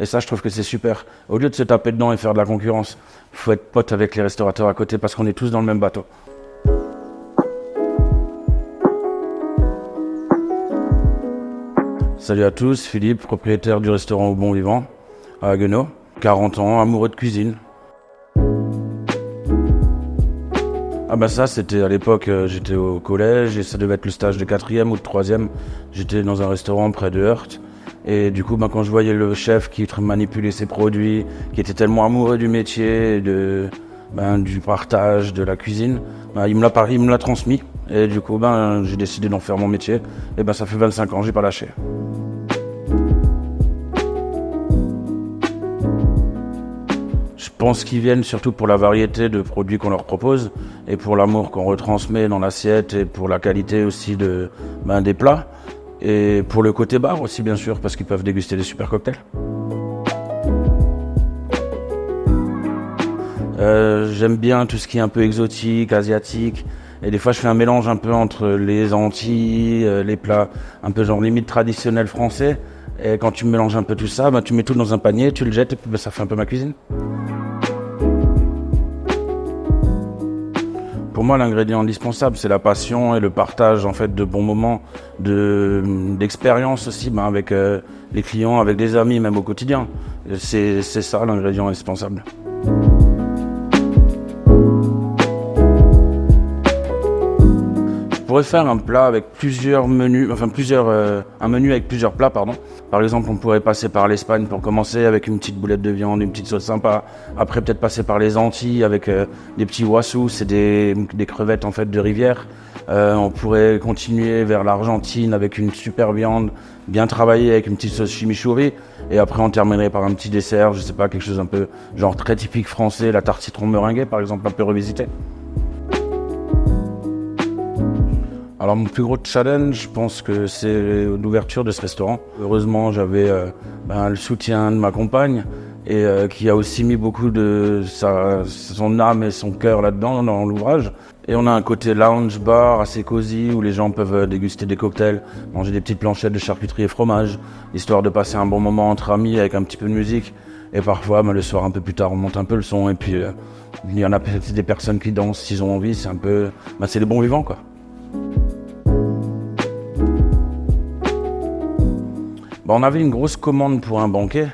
Et ça, je trouve que c'est super. Au lieu de se taper dedans et faire de la concurrence, il faut être pote avec les restaurateurs à côté parce qu'on est tous dans le même bateau. Salut à tous, Philippe, propriétaire du restaurant Au Bon Vivant à Haguenau. 40 ans, amoureux de cuisine. Ah bah ça, c'était à l'époque, j'étais au collège et ça devait être le stage de 4e ou de 3e. J'étais dans un restaurant près de Heurt. Et du coup, quand je voyais le chef qui manipulait ses produits, qui était tellement amoureux du métier, du partage, de la cuisine, il me l'a transmis. Et du coup, j'ai décidé d'en faire mon métier. Et ça fait 25 ans, j'ai pas lâché. Je pense qu'ils viennent surtout pour la variété de produits qu'on leur propose et pour l'amour qu'on retransmet dans l'assiette et pour la qualité aussi des plats. Et pour le côté bar aussi, bien sûr, parce qu'ils peuvent déguster des super cocktails. J'aime bien tout ce qui est un peu exotique, asiatique. Et des fois, je fais un mélange un peu entre les Antilles, les plats un peu genre limite traditionnels français. Et quand tu mélanges un peu tout ça, tu mets tout dans un panier, tu le jettes et puis ça fait un peu ma cuisine. Pour moi, l'ingrédient indispensable, c'est la passion et le partage en fait de bons moments, d'expérience aussi, avec les clients, avec des amis, même au quotidien. C'est ça l'ingrédient indispensable. Je pourrais faire un plat avec plusieurs menus, un menu avec plusieurs plats, pardon. Par exemple, on pourrait passer par l'Espagne pour commencer avec une petite boulette de viande, une petite sauce sympa. Après, peut-être passer par les Antilles avec des petits wassous, c'est des crevettes en fait de rivière. On pourrait continuer vers l'Argentine avec une super viande bien travaillée avec une petite sauce chimichurri. Et après, on terminerait par un petit dessert, je sais pas, quelque chose un peu genre très typique français, la tarte citron meringuée par exemple, un peu revisité. Alors mon plus gros challenge, je pense que c'est l'ouverture de ce restaurant. Heureusement, j'avais le soutien de ma compagne et qui a aussi mis beaucoup de son âme et son cœur là-dedans, dans l'ouvrage. Et on a un côté lounge bar assez cosy où les gens peuvent déguster des cocktails, manger des petites planchettes de charcuterie et fromage, histoire de passer un bon moment entre amis avec un petit peu de musique. Et parfois, le soir un peu plus tard, on monte un peu le son et puis il y en a peut-être des personnes qui dansent s'ils ont envie. C'est un peu, c'est les bons vivants quoi. On avait une grosse commande pour un banquet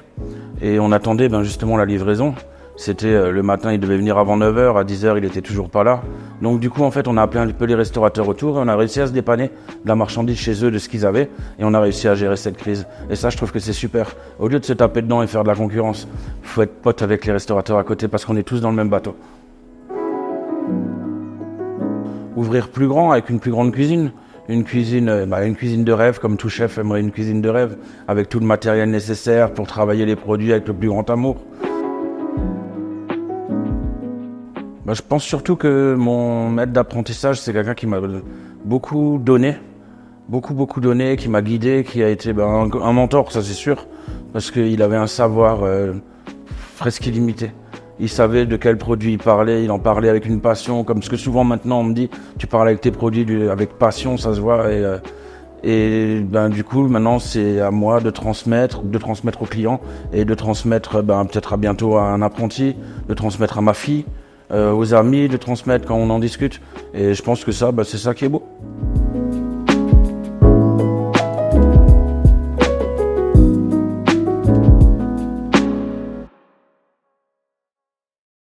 et on attendait justement la livraison. C'était le matin, il devait venir avant 9h, à 10h il était toujours pas là. Donc du coup en fait on a appelé un peu les restaurateurs autour et on a réussi à se dépanner de la marchandise chez eux, de ce qu'ils avaient et on a réussi à gérer cette crise. Et ça je trouve que c'est super. Au lieu de se taper dedans et faire de la concurrence, il faut être pote avec les restaurateurs à côté parce qu'on est tous dans le même bateau. Ouvrir plus grand avec une plus grande cuisine. Une cuisine de rêve, comme tout chef aimerait une cuisine de rêve, avec tout le matériel nécessaire pour travailler les produits avec le plus grand amour. Je pense surtout que mon maître d'apprentissage, c'est quelqu'un qui m'a beaucoup donné, qui m'a guidé, qui a été un mentor, ça c'est sûr, parce qu'il avait un savoir presque illimité. Il savait de quel produit il parlait, il en parlait avec une passion, comme ce que souvent maintenant on me dit, tu parles avec tes produits avec passion, ça se voit. Et du coup maintenant c'est à moi de transmettre aux clients et de transmettre peut-être à bientôt à un apprenti, de transmettre à ma fille, aux amis, de transmettre quand on en discute. Et je pense que ça, c'est ça qui est beau.